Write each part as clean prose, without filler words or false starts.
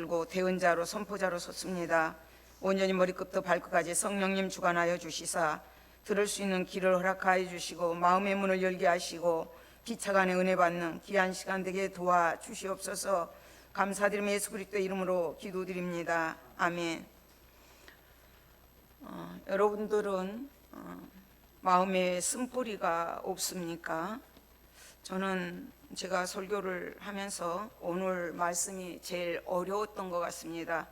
들고 대언자로 선포자로 섰습니다. 온전히 머리끝부터 발끝까지 성령님 주관하여 주시사 들을 수 있는 길을 허락하여 주시고 마음의 문을 열게 하시고 기차간에 은혜 받는 귀한 시간 되게 도와 주시옵소서. 감사드리며 예수 그리스도의 이름으로 기도드립니다. 아멘. 여러분들은 마음에 쓴뿌리가 없습니까? 저는 제가 설교를 하면서 오늘 말씀이 제일 어려웠던 것 같습니다.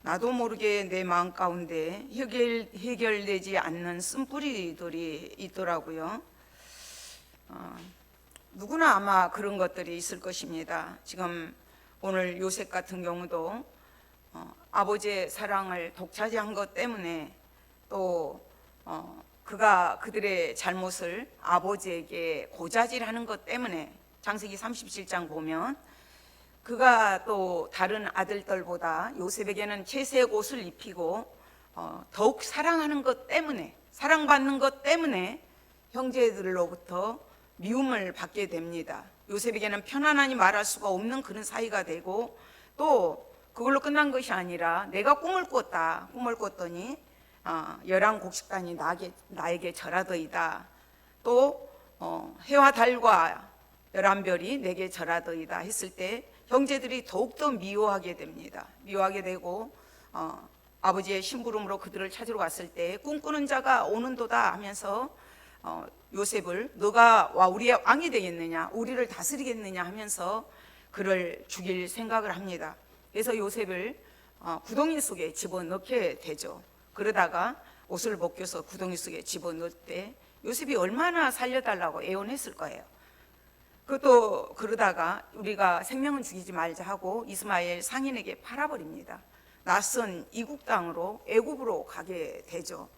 나도 모르게 내 마음 가운데 해결되지 않는 쓴뿌리들이 있더라고요. 누구나 아마 그런 것들이 있을 것입니다. 지금 오늘 요셉 같은 경우도 아버지의 사랑을 독차지한 것 때문에 또 그가 그들의 잘못을 아버지에게 고자질하는 것 때문에 창세기 37장 보면 그가 또 다른 아들들보다 요셉에게는 채색 옷을 입히고 더욱 사랑하는 것 때문에, 사랑받는 것 때문에 형제들로부터 미움을 받게 됩니다. 요셉에게는 편안하니 말할 수가 없는 그런 사이가 되고, 또 그걸로 끝난 것이 아니라 내가 꿈을 꿨더니 열한 곡식단이 나에게 절하더이다. 또 해와 달과 11별이 내게 절하더이다 했을 때 형제들이 더욱더 미워하게 됩니다. 미워하게 되고 아버지의 심부름으로 그들을 찾으러 갔을 때 꿈꾸는 자가 오는도다 하면서 요셉을 너가 우리의 왕이 되겠느냐, 우리를 다스리겠느냐 하면서 그를 죽일 생각을 합니다. 그래서 요셉을 구덩이 속에 집어넣게 되죠. 그러다가 옷을 벗겨서 구덩이 속에 집어넣을 때 요셉이 얼마나 살려달라고 애원했을 거예요. 그것도 그러다가 우리가 생명은 죽이지 말자 하고 이스마엘 상인에게 팔아버립니다. 낯선 이국 땅으로 애굽으로 가게 되죠.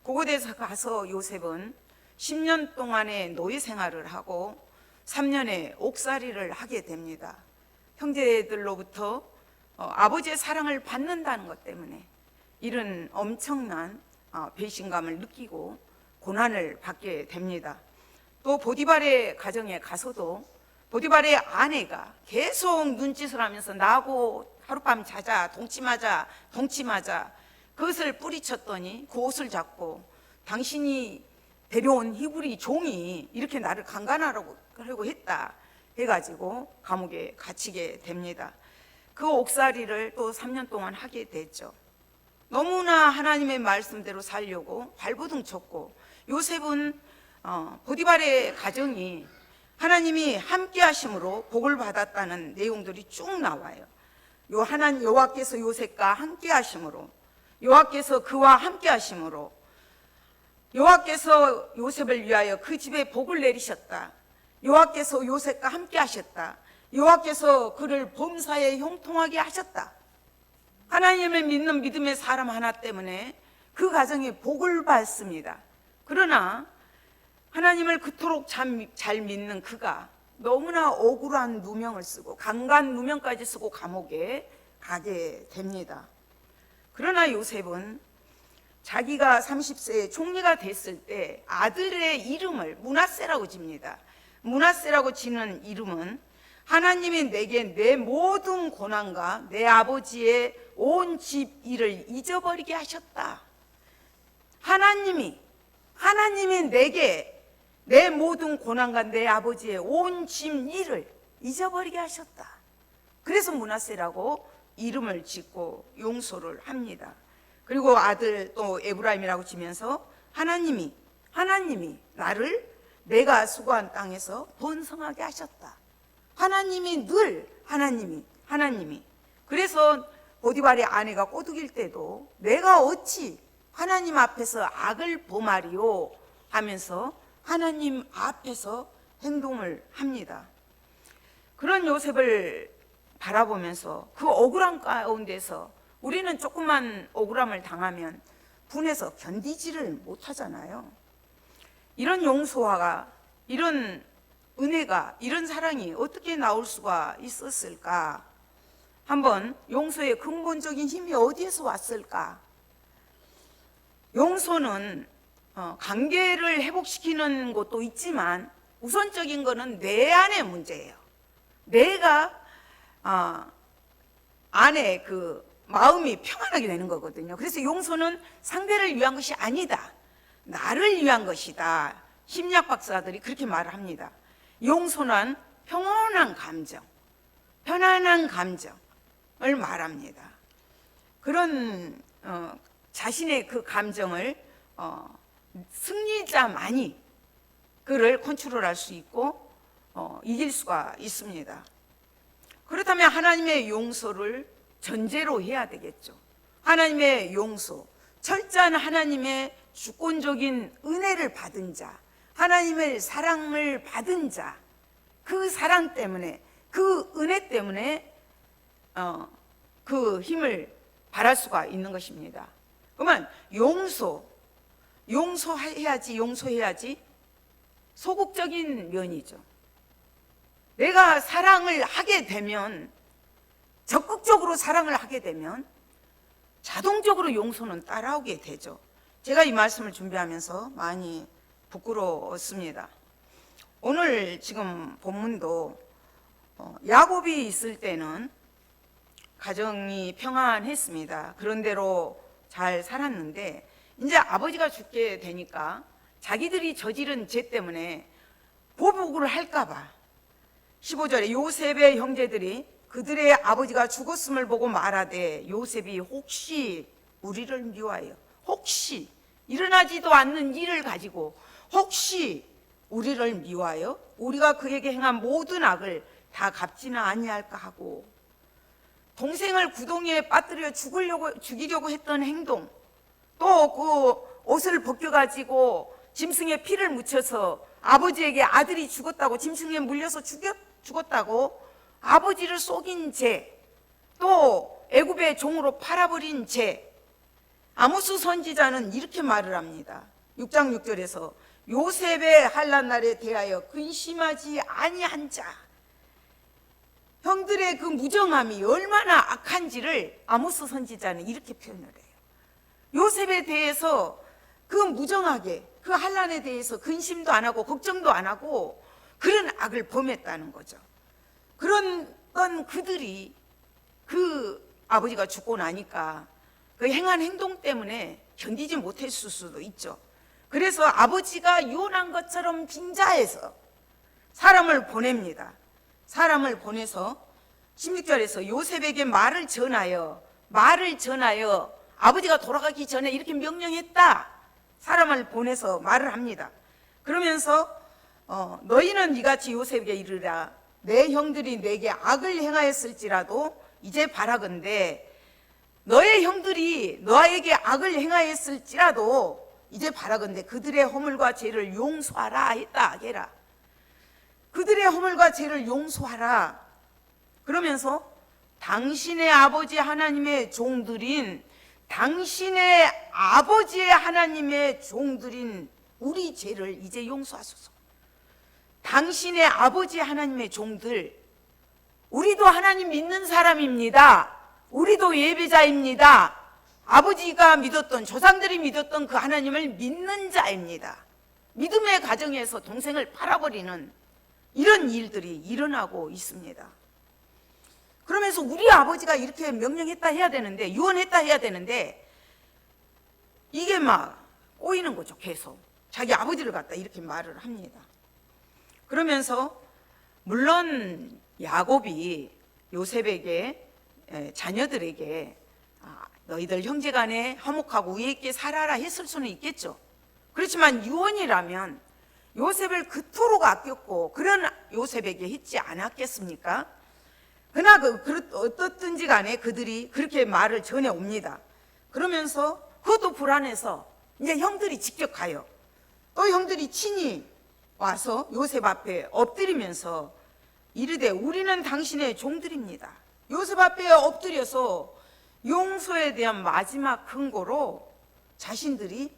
그곳에서 가서 요셉은 10년 동안의 노예 생활을 하고 3년의 옥살이를 하게 됩니다. 형제들로부터 아버지의 사랑을 받는다는 것 때문에 이런 엄청난 배신감을 느끼고 고난을 받게 됩니다. 또 보디발의 가정에 가서도 보디발의 아내가 계속 눈짓을 하면서 나하고 하룻밤 자자, 동침하자 그것을 뿌리쳤더니 그 옷을 잡고 당신이 데려온 히브리 종이 이렇게 나를 강간하려고 했다 해가지고 감옥에 갇히게 됩니다. 그 옥살이를 또 3년 동안 하게 됐죠. 너무나 하나님의 말씀대로 살려고 발버둥 쳤고, 요셉은 보디발의 가정이 하나님이 함께 하심으로 복을 받았다는 내용들이 쭉 나와요. 여호와께서 요셉과 함께 하심으로, 여호와께서 그와 함께 하심으로, 여호와께서 요셉을 위하여 그 집에 복을 내리셨다. 여호와께서 요셉과 함께 하셨다. 여호와께서 그를 범사에 형통하게 하셨다. 하나님을 믿는 믿음의 사람 하나 때문에 그 가정이 복을 받습니다. 그러나 하나님을 그토록 잘 믿는 그가 너무나 억울한 누명을 쓰고 강간 누명까지 쓰고 감옥에 가게 됩니다. 그러나 요셉은 자기가 30세에 총리가 됐을 때 아들의 이름을 므낫세라고 집니다. 므낫세라고 지는 이름은 하나님이 내게 내 모든 고난과 내 아버지의 온 집 일을 잊어버리게 하셨다. 하나님이 내게 내 모든 고난과 내 아버지의 온 집 일을 잊어버리게 하셨다. 그래서 므낫세라고 이름을 짓고 용서를 합니다. 그리고 아들 또 에브라임이라고 지면서 하나님이 나를 내가 수고한 땅에서 번성하게 하셨다. 하나님이 늘 하나님이 그래서 보디발의 아내가 꼬드길 때도 내가 어찌 하나님 앞에서 악을 범하리요 하면서 하나님 앞에서 행동을 합니다. 그런 요셉을 바라보면서 그 억울한 가운데서 우리는 조금만 억울함을 당하면 분해서 견디지를 못하잖아요. 이런 용서가, 이런 은혜가, 이런 사랑이 어떻게 나올 수가 있었을까? 한번 용서의 근본적인 힘이 어디에서 왔을까? 용서는 관계를 회복시키는 것도 있지만 우선적인 것은 내 안의 문제예요. 내가 안에 그 마음이 평안하게 되는 거거든요. 그래서 용서는 상대를 위한 것이 아니다, 나를 위한 것이다. 심리학 박사들이 그렇게 말을 합니다. 용서는 평온한 감정, 편안한 감정을 말합니다. 그런 자신의 그 감정을 승리자만이 그를 컨트롤할 수 있고 이길 수가 있습니다. 그렇다면 하나님의 용서를 전제로 해야 되겠죠. 하나님의 용서, 철저한 하나님의 주권적인 은혜를 받은 자, 하나님의 사랑을 받은 자, 그 사랑 때문에, 그 은혜 때문에 그 힘을 발할 수가 있는 것입니다. 그러면 용서해야지 소극적인 면이죠. 내가 사랑을 하게 되면, 적극적으로 사랑을 하게 되면 자동적으로 용서는 따라오게 되죠. 제가 이 말씀을 준비하면서 많이 부끄러웠습니다. 오늘 지금 본문도 야곱이 있을 때는 가정이 평안했습니다. 그런 대로 잘 살았는데 이제 아버지가 죽게 되니까 자기들이 저지른 죄 때문에 보복을 할까 봐 15절에 요셉의 형제들이 그들의 아버지가 죽었음을 보고 말하되 요셉이 혹시 우리를 미워하여, 혹시 일어나지도 않는 일을 가지고 혹시 우리를 미워하여 우리가 그에게 행한 모든 악을 다 갚지는 아니할까 하고, 동생을 구덩이에 빠뜨려 죽이려고 했던 행동, 또 그 옷을 벗겨가지고 짐승에 피를 묻혀서 아버지에게 아들이 죽었다고, 짐승에 물려서 죽었다고 아버지를 속인 죄, 또 애굽의 종으로 팔아버린 죄. 아모스 선지자는 이렇게 말을 합니다. 6장 6절에서 요셉의 환난 날에 대하여 근심하지 아니한 자, 형들의 그 무정함이 얼마나 악한지를 아모스 선지자는 이렇게 표현을 해요. 요셉에 대해서 그 무정하게, 그 환난에 대해서 근심도 안 하고 걱정도 안 하고 그런 악을 범했다는 거죠. 그런 그들이 그 아버지가 죽고 나니까 그 행한 행동 때문에 견디지 못했을 수도 있죠. 그래서 아버지가 유언한 것처럼 빈자에서 사람을 보냅니다. 사람을 보내서 16절에서 요셉에게 말을 전하여 아버지가 돌아가기 전에 이렇게 명령했다. 사람을 보내서 말을 합니다. 그러면서 너희는 이같이 요셉에게 이르라. 내 형들이 내게 악을 행하였을지라도 이제 바라건대, 너의 형들이 너에게 악을 행하였을지라도 이제 바라건대 그들의 허물과 죄를 용서하라 했다. 해라. 그들의 허물과 죄를 용서하라. 그러면서 당신의 아버지 하나님의 종들인, 당신의 아버지의 하나님의 종들인 우리 죄를 이제 용서하소서. 당신의 아버지 하나님의 종들, 우리도 하나님 믿는 사람입니다. 우리도 예배자입니다. 아버지가 믿었던, 조상들이 믿었던 그 하나님을 믿는 자입니다. 믿음의 가정에서 동생을 팔아버리는 이런 일들이 일어나고 있습니다. 그러면서 우리 아버지가 이렇게 명령했다 해야 되는데, 유언했다 해야 되는데 이게 막 꼬이는 거죠. 계속 자기 아버지를 갖다 이렇게 말을 합니다. 그러면서 물론 야곱이 요셉에게, 자녀들에게 너희들 형제간에 화목하고 우애 있게 살아라 했을 수는 있겠죠. 그렇지만 유언이라면 요셉을 그토록 아꼈고 그런 요셉에게 했지 않았겠습니까? 그러나 어떻든지 간에 그들이 그렇게 말을 전해옵니다. 그러면서 그것도 불안해서 이제 형들이 직접 가요. 또 형들이 친히 와서 요셉 앞에 엎드리면서 이르되 우리는 당신의 종들입니다. 요셉 앞에 엎드려서 용서에 대한 마지막 근거로 자신들이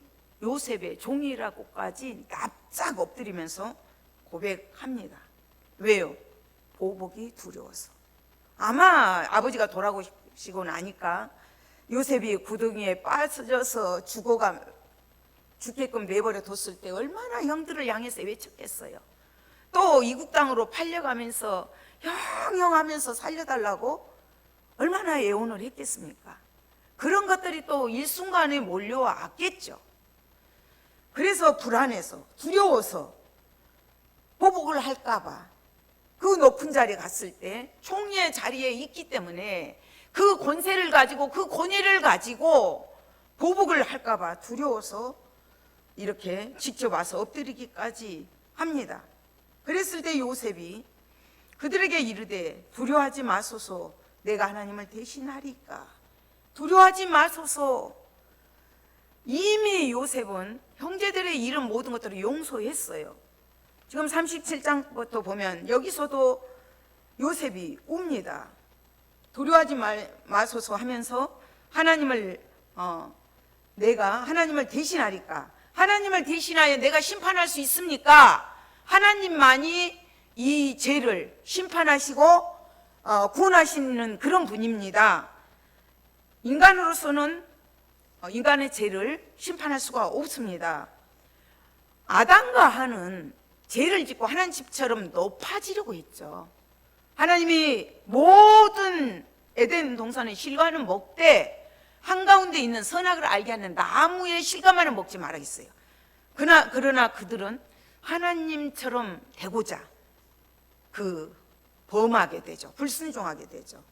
요셉의 종이라고까지 납작 엎드리면서 고백합니다. 왜요? 보복이 두려워서. 아마 아버지가 돌아가시고 나니까 요셉이 구덩이에 빠져서 죽게끔 내버려 뒀을 때 얼마나 형들을 향해서 외쳤겠어요. 또 이국 땅으로 팔려가면서 형형 하면서 살려달라고 얼마나 애원을 했겠습니까? 그런 것들이 또 일순간에 몰려왔겠죠. 그래서 불안해서 두려워서 보복을 할까봐 그 높은 자리에 갔을 때 총리의 자리에 있기 때문에 그 권세를 가지고 그 권위를 가지고 보복을 할까봐 두려워서 이렇게 직접 와서 엎드리기까지 합니다. 그랬을 때 요셉이 그들에게 이르되 두려워하지 마소서 내가 하나님을 대신하리까. 두려워하지 마소서. 이미 요셉은 형제들의 이런 모든 것들을 용서했어요. 지금 37장부터 보면 여기서도 요셉이 웁니다. 두려워하지 마소서 하면서 하나님을 내가 하나님을 대신하리까. 하나님을 대신하여 내가 심판할 수 있습니까? 하나님만이 이 죄를 심판하시고 구원하시는 그런 분입니다. 인간으로서는 인간의 죄를 심판할 수가 없습니다. 아담과 하는 죄를 짓고 하나님 집처럼 높아지려고 했죠. 하나님이 모든 에덴 동산의 실과는 먹되 한가운데 있는 선악을 알게 하는 나무의 실과만은 먹지 말라 했어요. 그러나 그들은 하나님처럼 되고자 범하게 되죠. 불순종하게 되죠.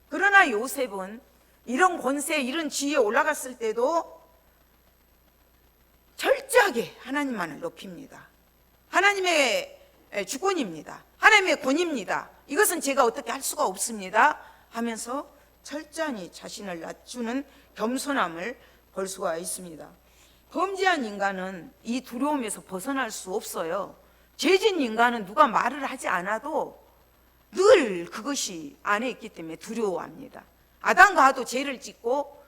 그러나 요셉은 이런 권세, 이런 지위에 올라갔을 때도 철저하게 하나님만을 높입니다. 하나님의 주권입니다. 하나님의 권위입니다. 이것은 제가 어떻게 할 수가 없습니다 하면서 철저히 자신을 낮추는 겸손함을 볼 수가 있습니다. 범죄한 인간은 이 두려움에서 벗어날 수 없어요. 죄진 인간은 누가 말을 하지 않아도 늘 그것이 안에 있기 때문에 두려워합니다. 아담과 하도 죄를 짓고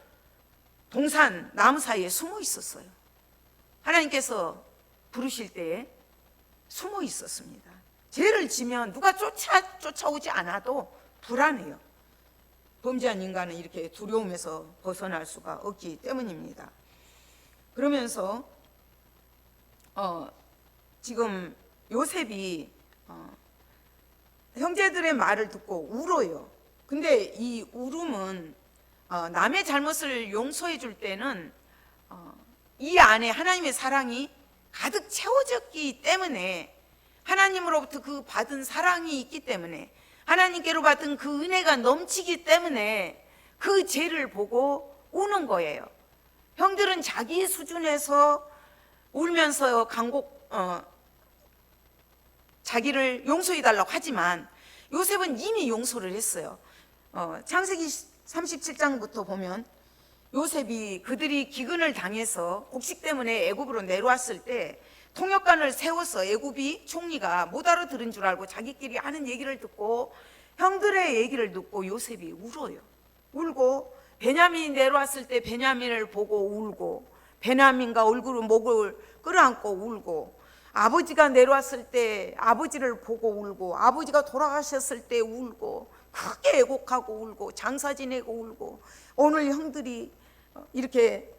동산 나무 사이에 숨어 있었어요. 하나님께서 부르실 때에 숨어 있었습니다. 죄를 지면 누가 쫓아오지 않아도 불안해요. 범죄한 인간은 이렇게 두려움에서 벗어날 수가 없기 때문입니다. 그러면서 지금 요셉이 형제들의 말을 듣고 울어요. 근데 이 울음은 남의 잘못을 용서해 줄 때는 이 안에 하나님의 사랑이 가득 채워졌기 때문에, 하나님으로부터 그 받은 사랑이 있기 때문에, 하나님께로 받은 그 은혜가 넘치기 때문에 그 죄를 보고 우는 거예요. 형들은 자기 수준에서 울면서 자기를 용서해 달라고 하지만 요셉은 이미 용서를 했어요. 창세기 37장부터 보면 요셉이 그들이 기근을 당해서 곡식 때문에 애굽으로 내려왔을 때 통역관을 세워서 애굽이 총리가 못 알아들은 줄 알고 자기끼리 하는 얘기를 듣고 형들의 얘기를 듣고 요셉이 울어요. 울고 베냐민이 내려왔을 때 베냐민을 보고 울고, 베냐민과 얼굴을 목을 끌어안고 울고, 아버지가 내려왔을 때 아버지를 보고 울고, 아버지가 돌아가셨을 때 울고, 크게 애곡하고 울고, 장사 지내고 울고, 오늘 형들이 이렇게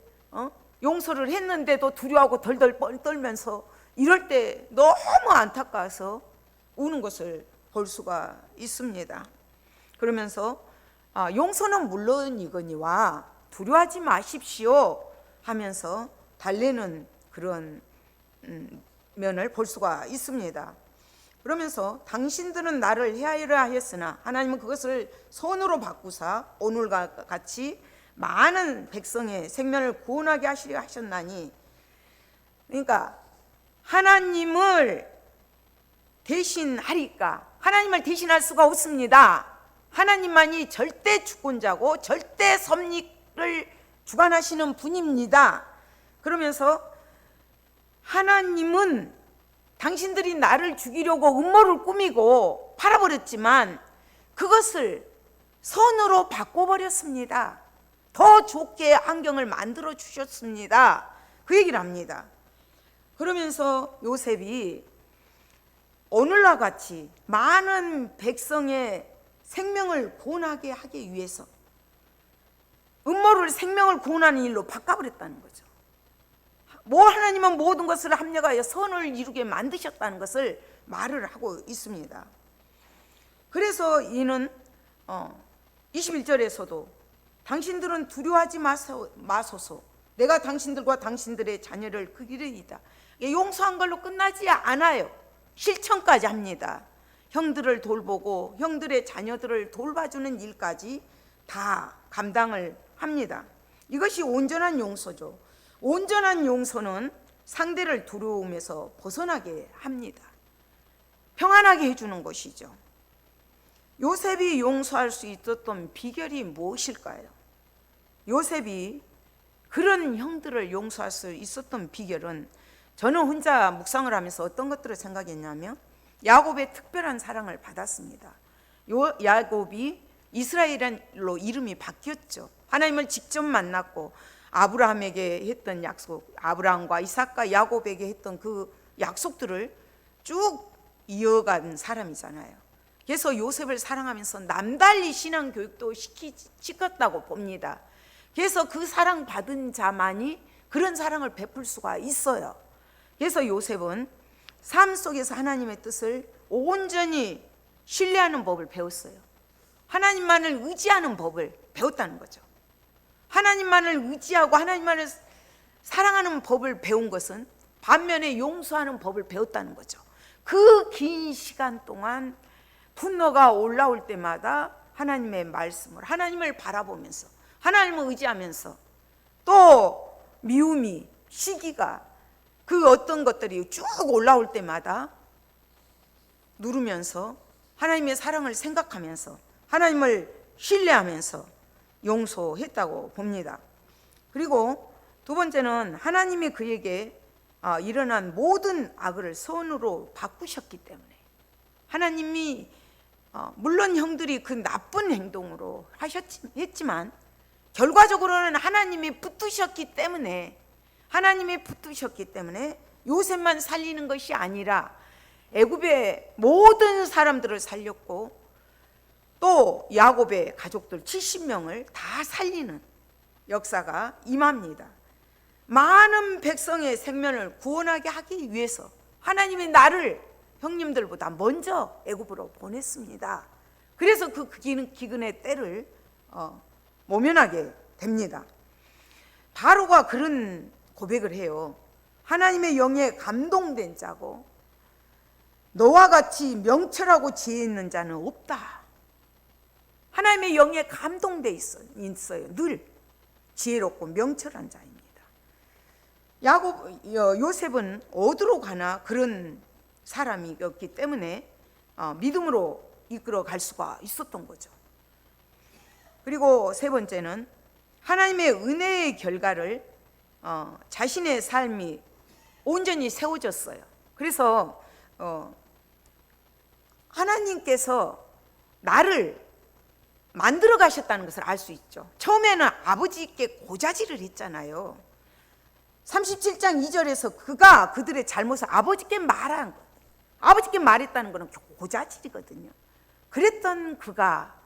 용서를 했는데도 두려워하고 덜덜 떨면서 이럴 때 너무 안타까워서 우는 것을 볼 수가 있습니다. 그러면서 용서는 물론이거니와 두려워하지 마십시오 하면서 달래는 그런 면을 볼 수가 있습니다. 그러면서 당신들은 나를 해하리라 하였으나 하나님은 그것을 선으로 바꾸사 오늘과 같이 많은 백성의 생명을 구원하게 하시려 하셨나니, 그러니까 하나님을 대신하리까. 하나님을 대신할 수가 없습니다. 하나님만이 절대 주권자고 절대 섭리를 주관하시는 분입니다. 그러면서 하나님은 당신들이 나를 죽이려고 음모를 꾸미고 팔아버렸지만 그것을 선으로 바꿔버렸습니다. 더 좋게 환경을 만들어 주셨습니다. 그 얘기를 합니다. 그러면서 요셉이 오늘과 같이 많은 백성의 생명을 구원하게 하기 위해서 음모를 생명을 구원하는 일로 바꿔버렸다는 거죠. 하나님은 모든 것을 합력하여 선을 이루게 만드셨다는 것을 말을 하고 있습니다. 그래서 이는 21절에서도 당신들은 두려워하지 마소서. 내가 당신들과 당신들의 자녀를 그리리이다. 용서한 걸로 끝나지 않아요. 실천까지 합니다. 형들을 돌보고 형들의 자녀들을 돌봐주는 일까지 다 감당을 합니다. 이것이 온전한 용서죠. 온전한 용서는 상대를 두려움에서 벗어나게 합니다. 평안하게 해주는 것이죠. 요셉이 용서할 수 있었던 비결이 무엇일까요? 요셉이 그런 형들을 용서할 수 있었던 비결은, 저는 혼자 묵상을 하면서 어떤 것들을 생각했냐면 야곱의 특별한 사랑을 받았습니다. 야곱이 이스라엘로 이름이 바뀌었죠. 하나님을 직접 만났고 아브라함에게 했던 약속, 아브라함과 이삭과 야곱에게 했던 그 약속들을 쭉 이어간 사람이잖아요. 그래서 요셉을 사랑하면서 남달리 신앙 교육도 시켰다고 봅니다. 그래서 그 사랑 받은 자만이 그런 사랑을 베풀 수가 있어요. 그래서 요셉은 삶 속에서 하나님의 뜻을 온전히 신뢰하는 법을 배웠어요. 하나님만을 의지하는 법을 배웠다는 거죠. 하나님만을 의지하고 하나님만을 사랑하는 법을 배운 것은 반면에 용서하는 법을 배웠다는 거죠. 그 긴 시간 동안 분노가 올라올 때마다 하나님의 말씀을, 하나님을 바라보면서 하나님을 의지하면서, 또 미움이, 시기가, 그 어떤 것들이 쭉 올라올 때마다 누르면서 하나님의 사랑을 생각하면서 하나님을 신뢰하면서 용서했다고 봅니다. 그리고 두 번째는 하나님이 그에게 일어난 모든 악을 선으로 바꾸셨기 때문에, 하나님이 물론 형들이 그 나쁜 행동으로 했지만 결과적으로는 하나님이 붙으셨기 때문에, 요셉만 살리는 것이 아니라 애굽의 모든 사람들을 살렸고 또 야곱의 가족들 70명을 다 살리는 역사가 임합니다. 많은 백성의 생명을 구원하게 하기 위해서 하나님이 나를 형님들보다 먼저 애굽으로 보냈습니다. 그래서 그 기근의 때를 모면하게 됩니다. 바로가 그런 고백을 해요. 하나님의 영에 감동된 자고 너와 같이 명철하고 지혜 있는 자는 없다. 하나님의 영에 감동돼 있어요. 늘 지혜롭고 명철한 자입니다. 요셉은 어디로 가나 그런 사람이었기 때문에 믿음으로 이끌어 갈 수가 있었던 거죠. 그리고 세 번째는 하나님의 은혜의 결과를 자신의 삶이 온전히 세워졌어요. 그래서 하나님께서 나를 만들어 가셨다는 것을 알 수 있죠. 처음에는 아버지께 고자질을 했잖아요. 37장 2절에서 그가 그들의 잘못을 아버지께 말한 것, 아버지께 말했다는 것은 고자질이거든요. 그랬던 그가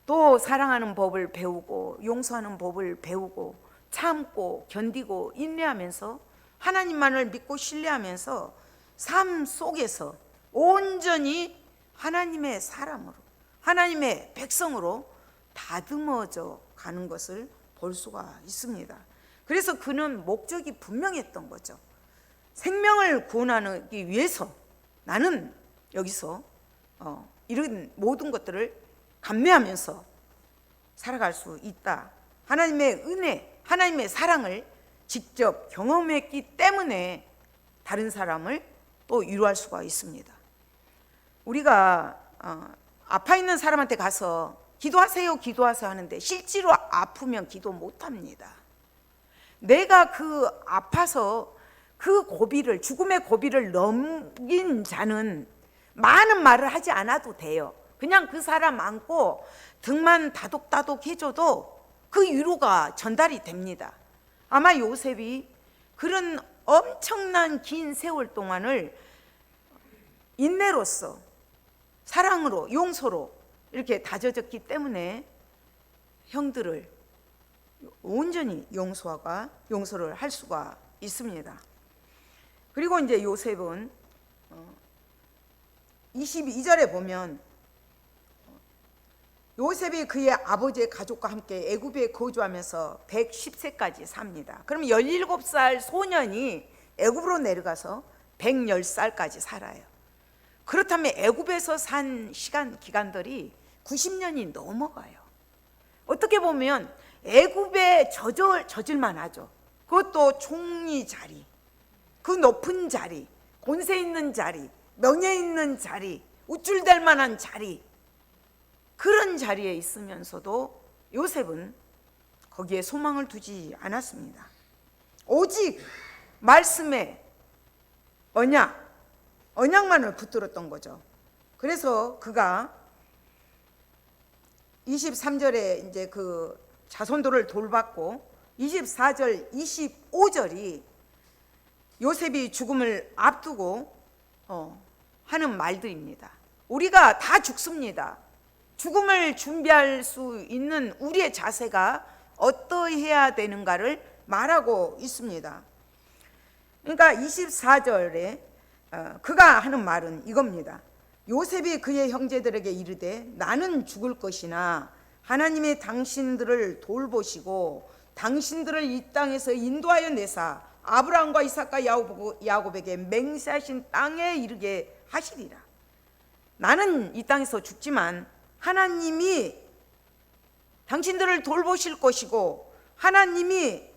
또 사랑하는 법을 배우고 용서하는 법을 배우고 참고 견디고 인내하면서 하나님만을 믿고 신뢰하면서 삶 속에서 온전히 하나님의 사람으로, 하나님의 백성으로 다듬어져 가는 것을 볼 수가 있습니다. 그래서 그는 목적이 분명했던 거죠. 생명을 구원하기 위해서 나는 여기서 이런 모든 것들을 감내하면서 살아갈 수 있다. 하나님의 은혜, 하나님의 사랑을 직접 경험했기 때문에 다른 사람을 또 위로할 수가 있습니다. 우리가 아파 있는 사람한테 가서 기도하세요, 기도하세요 하는데 실제로 아프면 기도 못합니다. 내가 그 아파서 그 고비를, 죽음의 고비를 넘긴 자는 많은 말을 하지 않아도 돼요. 그냥 그 사람 안고 등만 다독다독 해줘도 그 위로가 전달이 됩니다. 아마 요셉이 그런 엄청난 긴 세월 동안을 인내로서, 사랑으로, 용서로 이렇게 다져졌기 때문에 형들을 온전히 용서를 할 수가 있습니다. 그리고 이제 요셉은 22절에 보면 요셉이 그의 아버지의 가족과 함께 애굽에 거주하면서 110세까지 삽니다. 그럼 17살 소년이 애굽으로 내려가서 110살까지 살아요. 그렇다면 애굽에서 산 기간들이 90년이 넘어가요. 어떻게 보면 애굽에 젖을만 하죠. 그것도 총리 자리, 그 높은 자리, 권세 있는 자리, 명예 있는 자리, 우쭐댈 만한 자리, 그런 자리에 있으면서도 요셉은 거기에 소망을 두지 않았습니다. 오직 말씀에 언약만을 붙들었던 거죠. 그래서 그가 23절에 이제 그 자손들을 돌봤고 24절, 25절이 요셉이 죽음을 앞두고 하는 말들입니다. 우리가 다 죽습니다. 죽음을 준비할 수 있는 우리의 자세가 어떠해야 되는가를 말하고 있습니다. 그러니까 24절에 그가 하는 말은 이겁니다. 요셉이 그의 형제들에게 이르되 나는 죽을 것이나 하나님의 당신들을 돌보시고 당신들을 이 땅에서 인도하여 내사 아브라함과 이삭과 야곱에게 맹세하신 땅에 이르게 하시리라. 나는 이 땅에서 죽지만 하나님이 당신들을 돌보실 것이고 하나님이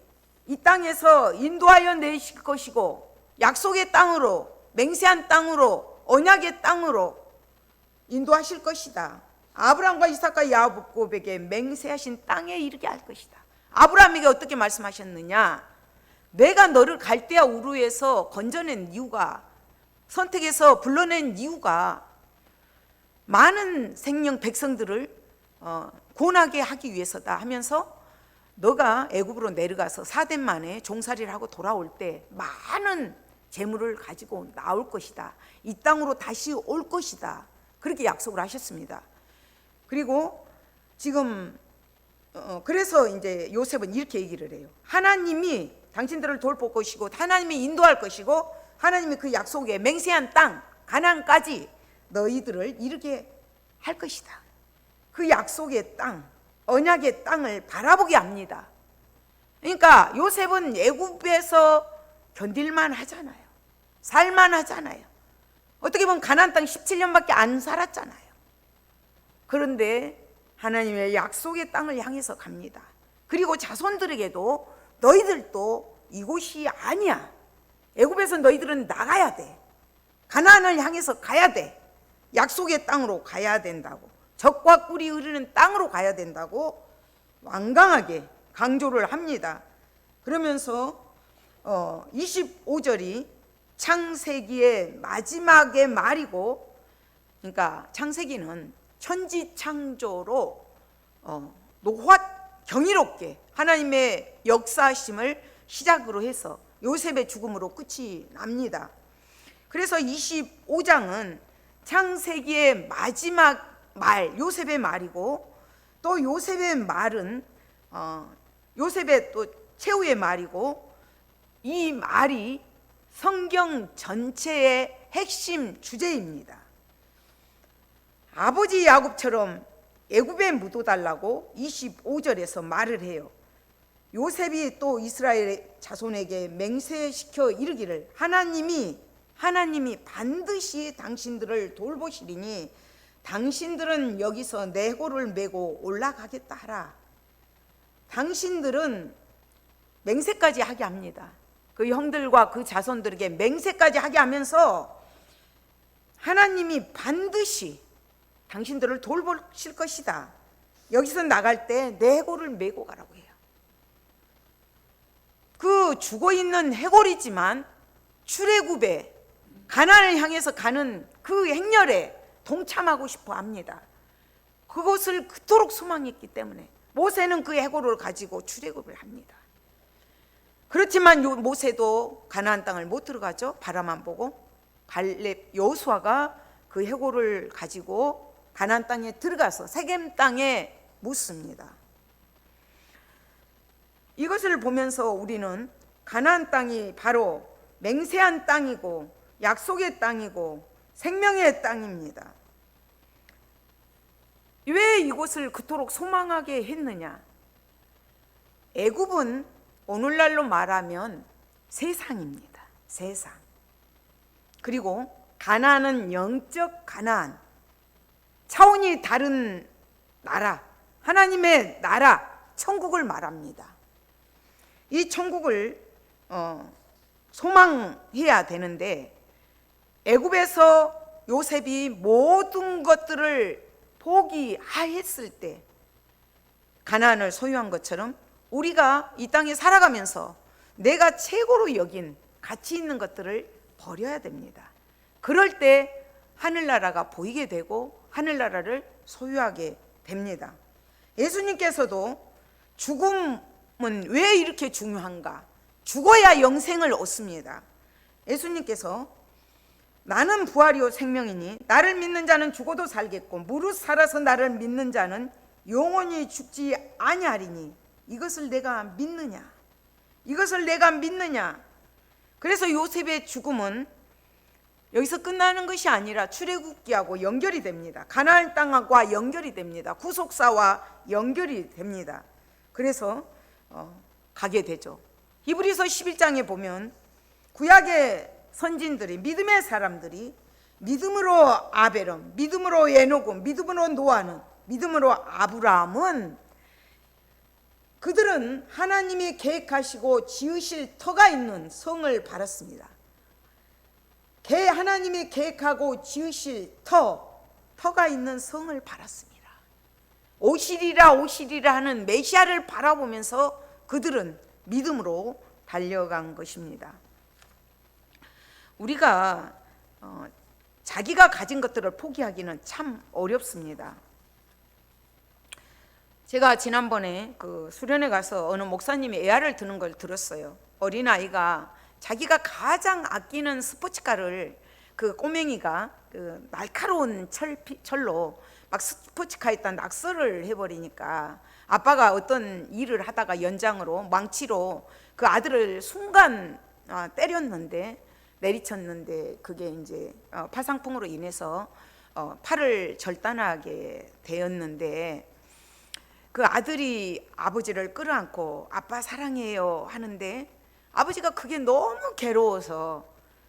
이 땅에서 인도하여 내실 것이고 약속의 땅으로, 맹세한 땅으로, 언약의 땅으로 인도하실 것이다. 아브라함과 이삭과 야곱에게 맹세하신 땅에 이르게 할 것이다. 아브라함에게 어떻게 말씀하셨느냐? 내가 너를 갈대아 우르에서 건져낸 이유가, 선택해서 불러낸 이유가 많은 생명 백성들을 구원하게 하기 위해서다 하면서 너가 애굽으로 내려가서 4대 만에 종살이를 하고 돌아올 때 많은 재물을 가지고 나올 것이다. 이 땅으로 다시 올 것이다. 그렇게 약속을 하셨습니다. 그리고 지금 그래서 이제 요셉은 이렇게 얘기를 해요. 하나님이 당신들을 돌볼 것이고 하나님이 인도할 것이고 하나님이 그 약속에 맹세한 땅 가나안까지 너희들을 이르게 할 것이다. 그 약속의 땅, 언약의 땅을 바라보게 합니다. 그러니까 요셉은 애굽에서 견딜만 하잖아요. 살만 하잖아요. 어떻게 보면 가나안 땅 17년밖에 안 살았잖아요. 그런데 하나님의 약속의 땅을 향해서 갑니다. 그리고 자손들에게도 너희들도 이곳이 아니야. 애굽에서 너희들은 나가야 돼. 가나안을 향해서 가야 돼. 약속의 땅으로 가야 된다고. 젖과 꿀이 흐르는 땅으로 가야 된다고 완강하게 강조를 합니다. 그러면서 25절이 창세기의 마지막의 말이고, 그러니까 창세기는 천지창조로 경이롭게 하나님의 역사심을 시작으로 해서 요셉의 죽음으로 끝이 납니다. 그래서 25장은 창세기의 마지막 말, 요셉의 말이고, 또 요셉의 말은 요셉의 또 최후의 말이고, 이 말이 성경 전체의 핵심 주제입니다. 아버지 야곱처럼 애굽에 묻어달라고 25절에서 말을 해요. 요셉이 또 이스라엘 자손에게 맹세시켜 이르기를 하나님이 반드시 당신들을 돌보시리니 당신들은 여기서 내고를 메고 올라가겠다 하라. 당신들은 맹세까지 하게 합니다. 그 형들과 그 자손들에게 맹세까지 하게 하면서 하나님이 반드시 당신들을 돌보실 것이다. 여기서 나갈 때 내고를 메고 가라고 해요. 그 죽어있는 해골이지만 출애굽에 가나안을 향해서 가는 그 행렬에 동참하고 싶어 합니다. 그것을 그토록 소망했기 때문에 모세는 그 해골을 가지고 출애굽을 합니다. 그렇지만 모세도 가나안 땅을 못 들어가죠. 바라만 보고. 갈렙 여호수아가 그 해골을 가지고 가나안 땅에 들어가서 세겜 땅에 묻습니다. 이것을 보면서 우리는 가나안 땅이 바로 맹세한 땅이고 약속의 땅이고 생명의 땅입니다. 왜 이곳을 그토록 소망하게 했느냐? 애굽은 오늘날로 말하면 세상입니다. 세상. 그리고 가나안은 영적 가나안, 차원이 다른 나라, 하나님의 나라, 천국을 말합니다. 이 천국을 소망해야 되는데, 애굽에서 요셉이 모든 것들을 포기하였을 때 가나안을 소유한 것처럼 우리가 이 땅에 살아가면서 내가 최고로 여긴 가치 있는 것들을 버려야 됩니다. 그럴 때 하늘나라가 보이게 되고 하늘나라를 소유하게 됩니다. 예수님께서도 죽음은 왜 이렇게 중요한가? 죽어야 영생을 얻습니다. 예수님께서 나는 부활이요 생명이니 나를 믿는 자는 죽어도 살겠고 무릇 살아서 나를 믿는 자는 영원히 죽지 아니하리니 이것을 내가 믿느냐? 이것을 내가 믿느냐? 그래서 요셉의 죽음은 여기서 끝나는 것이 아니라 출애굽기하고 연결이 됩니다. 가나안 땅과 연결이 됩니다. 구속사와 연결이 됩니다. 그래서 가게 되죠. 히브리서 11장에 보면 구약의 선진들이, 믿음의 사람들이 믿음으로 아벨은, 믿음으로 에녹은, 믿음으로 노아는, 믿음으로 아브라함은 그들은 하나님이 계획하시고 지으실 터가 있는 성을 받았습니다. 하나님이 계획하고 지으실 터가 있는 성을 받았습니다. 오시리라 하는 메시아를 바라보면서 그들은 믿음으로 달려간 것입니다. 우리가 자기가 가진 것들을 포기하기는 참 어렵습니다. 제가 지난번에 그 수련회 가서 어느 목사님이 애화를 드는 걸 들었어요. 어린아이가 자기가 가장 아끼는 스포츠카를 그 꼬맹이가 그 날카로운 철로 막 스포츠카에다 낙서를 해버리니까 아빠가 어떤 일을 하다가 연장으로 망치로 그 아들을 순간 때렸는데, 내리쳤는데 그게 이제 파상풍으로 인해서 팔을 절단하게 되었는데, 그 아들이 아버지를 끌어안고 아빠 사랑해요 하는데 아버지가 그게 너무 괴로워서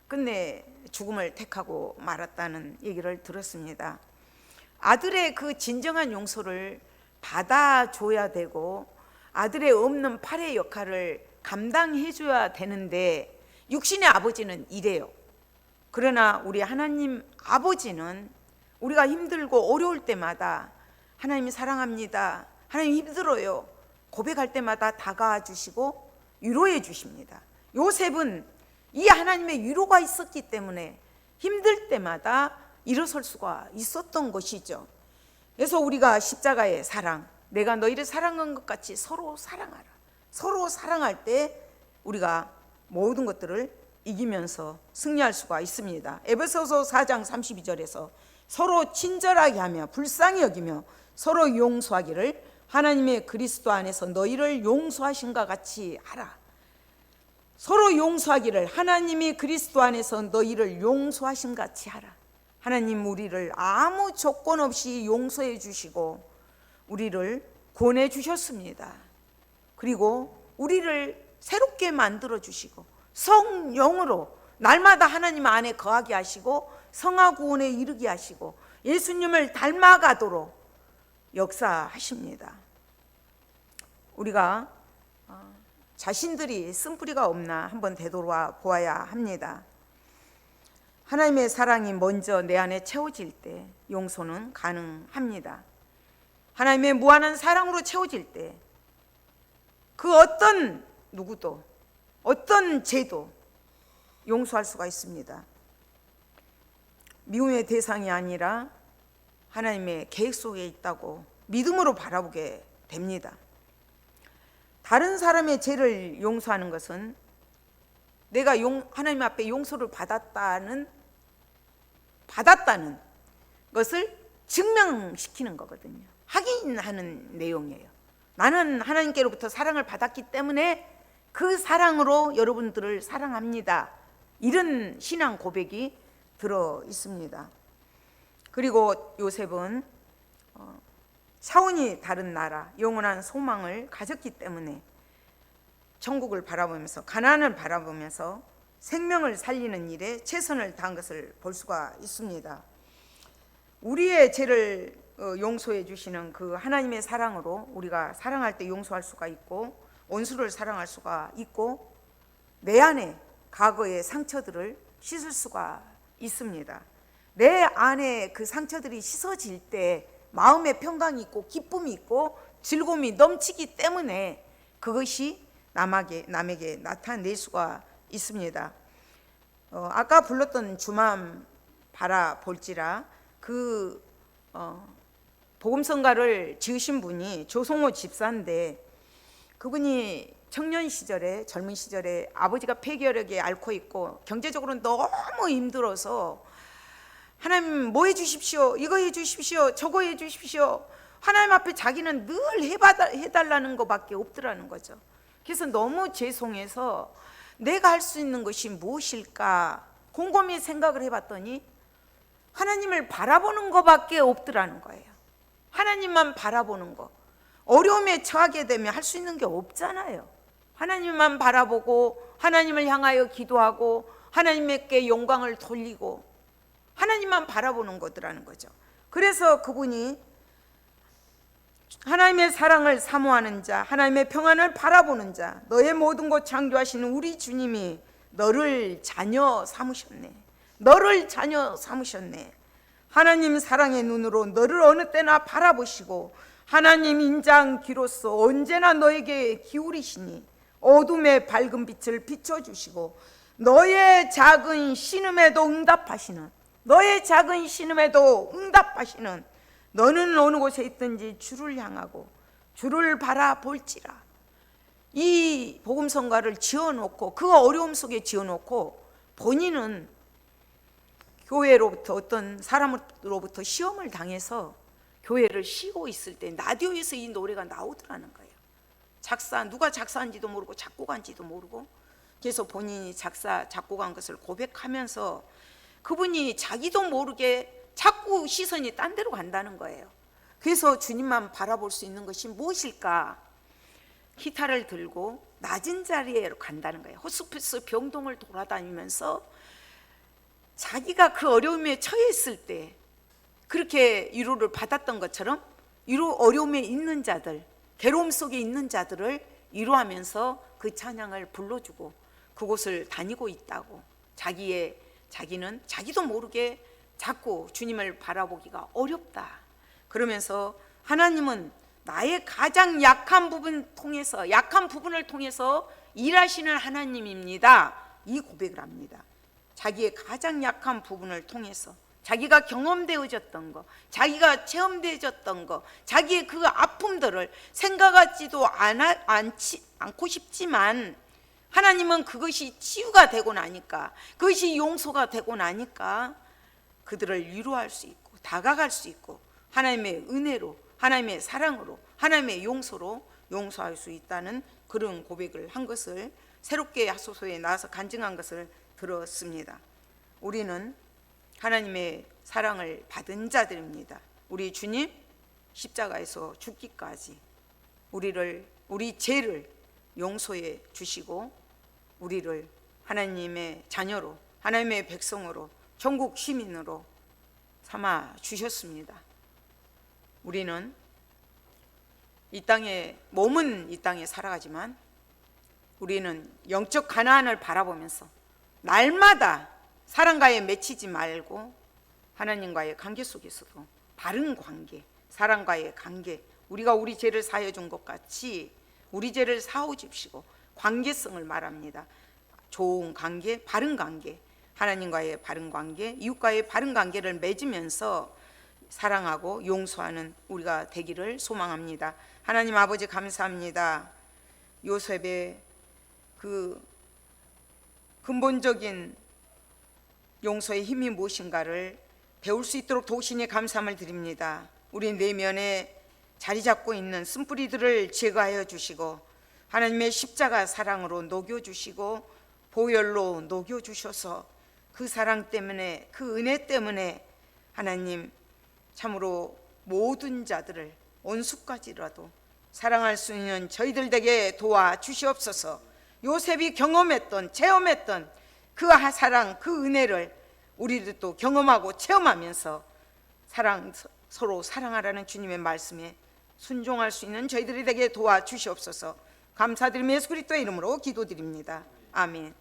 끝내 죽음을 택하고 말았다는 얘기를 들었습니다. 아들의 그 진정한 용서를 받아줘야 되고 아들의 없는 팔의 역할을 감당해 줘야 되는데 육신의 아버지는 이래요. 그러나 우리 하나님 아버지는 우리가 힘들고 어려울 때마다 하나님이 사랑합니다, 하나님 힘들어요 고백할 때마다 다가와 주시고 위로해 주십니다. 요셉은 이 하나님의 위로가 있었기 때문에 힘들 때마다 일어설 수가 있었던 것이죠. 그래서 우리가 십자가의 사랑, 내가 너희를 사랑한 것 같이 서로 사랑하라. 서로 사랑할 때 우리가 모든 것들을 이기면서 승리할 수가 있습니다. 에베소서 4장 32절에서 서로 친절하게 하며 불쌍히 여기며 서로 용서하기를 하나님의 그리스도 안에서 너희를 용서하신 것 같이 하라. 서로 용서하기를 하나님이 그리스도 안에서 너희를 용서하신 것 같이 하라. 하나님 우리를 아무 조건 없이 용서해 주시고 우리를 구원해 주셨습니다. 그리고 우리를 새롭게 만들어 주시고 성령으로 날마다 하나님 안에 거하게 하시고 성화 구원에 이르게 하시고 예수님을 닮아가도록 역사하십니다. 우리가 자신들이 쓴뿌리가 없나 한번 되돌아보아야 합니다. 하나님의 사랑이 먼저 내 안에 채워질 때 용서는 가능합니다. 하나님의 무한한 사랑으로 채워질 때 그 어떤 누구도 어떤 죄도 용서할 수가 있습니다. 미움의 대상이 아니라 하나님의 계획 속에 있다고 믿음으로 바라보게 됩니다. 다른 사람의 죄를 용서하는 것은 내가 하나님 앞에 용서를 받았다는 것을 증명시키는 거거든요. 확인하는 내용이에요. 나는 하나님께로부터 사랑을 받았기 때문에 그 사랑으로 여러분들을 사랑합니다. 이런 신앙 고백이 들어 있습니다. 그리고 요셉은 차원이 다른 나라, 영원한 소망을 가졌기 때문에 천국을 바라보면서, 가나안을 바라보면서 생명을 살리는 일에 최선을 다한 것을 볼 수가 있습니다. 우리의 죄를 용서해 주시는 그 하나님의 사랑으로 우리가 사랑할 때 용서할 수가 있고, 원수를 사랑할 수가 있고, 내 안에 과거의 상처들을 씻을 수가 있습니다. 내 안에 그 상처들이 씻어질 때 마음의 평강이 있고 기쁨이 있고 즐거움이 넘치기 때문에 그것이 남에게 나타낼 수가 있습니다. 아까 불렀던 주만 바라볼지라, 그 복음성가를 지으신 분이 조성호 집사인데, 그분이 청년 시절에, 젊은 시절에 아버지가 폐결핵에 앓고 있고 경제적으로 너무 힘들어서 하나님 뭐 해주십시오, 이거 해주십시오, 저거 해주십시오, 하나님 앞에 자기는 늘 해달라는 것밖에 없더라는 거죠. 그래서 너무 죄송해서 내가 할 수 있는 것이 무엇일까 곰곰이 생각을 해봤더니 하나님을 바라보는 것밖에 없더라는 거예요. 하나님만 바라보는 것. 어려움에 처하게 되면 할 수 있는 게 없잖아요. 하나님만 바라보고 하나님을 향하여 기도하고 하나님께 영광을 돌리고 하나님만 바라보는 거더라는 거죠. 그래서 그분이 하나님의 사랑을 사모하는 자, 하나님의 평안을 바라보는 자, 너의 모든 것 창조하시는 우리 주님이 너를 자녀 삼으셨네. 너를 자녀 삼으셨네. 하나님 사랑의 눈으로 너를 어느 때나 바라보시고 하나님 인자기로서 언제나 너에게 기울이시니 어둠의 밝은 빛을 비춰주시고 너의 작은 신음에도 응답하시는, 너의 작은 신음에도 응답하시는, 너는 어느 곳에 있든지 주를 향하고 주를 바라볼지라. 이 복음성가를 지어놓고 그 어려움 속에 지어놓고 본인은 교회로부터 어떤 사람으로부터 시험을 당해서 교회를 쉬고 있을 때 라디오에서 이 노래가 나오더라는 거예요. 누가 작사한지도 모르고 작곡한지도 모르고, 그래서 본인이 작곡한 것을 고백하면서 그분이 자기도 모르게 자꾸 시선이 딴 데로 간다는 거예요. 그래서 주님만 바라볼 수 있는 것이 무엇일까? 기타를 들고 낮은 자리에 간다는 거예요. 호스피스 병동을 돌아다니면서 자기가 그 어려움에 처했을 때 그렇게 위로를 받았던 것처럼 어려움에 있는 자들, 괴로움 속에 있는 자들을 위로하면서 그 찬양을 불러주고 그곳을 다니고 있다고. 자기는 자기도 모르게 자꾸 주님을 바라보기가 어렵다. 그러면서 하나님은 나의 가장 약한 부분을 통해서 일하시는 하나님입니다. 이 고백을 합니다. 자기의 가장 약한 부분을 통해서 자기가 경험되어졌던 것, 자기가 체험되어졌던 것, 자기의 그 아픔들을 생각하지도 않고 싶지만 하나님은 그것이 치유가 되고 나니까, 그것이 용서가 되고 나니까 그들을 위로할 수 있고 다가갈 수 있고 하나님의 은혜로, 하나님의 사랑으로, 하나님의 용서로 용서할 수 있다는 그런 고백을 한 것을, 새롭게 하소서에 나와서 간증한 것을 들었습니다. 우리는 하나님의 사랑을 받은 자들입니다. 우리 주님 십자가에서 죽기까지 우리 죄를 용서해 주시고 우리를 하나님의 자녀로, 하나님의 백성으로, 천국 시민으로 삼아 주셨습니다. 우리는 몸은 이 땅에 살아가지만 우리는 영적 가나안을 바라보면서 날마다 사람과에 맺히지 말고 하나님과의 관계 속에서도 바른 관계, 사람과의 관계, 우리가 우리 죄를 사하여 준 것 같이 우리 죄를 사하여 주시고 관계성을 말합니다. 좋은 관계, 바른 관계, 하나님과의 바른 관계, 이웃과의 바른 관계를 맺으면서 사랑하고 용서하는 우리가 되기를 소망합니다. 하나님 아버지 감사합니다. 요셉의 그 근본적인 용서의 힘이 무엇인가를 배울 수 있도록 도우시니 감사함을 드립니다. 우리 내면에 자리 잡고 있는 쓴뿌리들을 제거하여 주시고 하나님의 십자가 사랑으로 녹여주시고 보혈로 녹여주셔서 그 사랑 때문에, 그 은혜 때문에 하나님 참으로 모든 자들을 원수까지라도 사랑할 수 있는 저희들 되게 도와주시옵소서. 요셉이 경험했던, 체험했던 그 사랑, 그 은혜를 우리도 또 경험하고 체험하면서 서로 사랑하라는 주님의 말씀에 순종할 수 있는 저희들이 되게 도와주시옵소서. 감사드리며 예수 그리스도의 이름으로 기도드립니다. 아멘.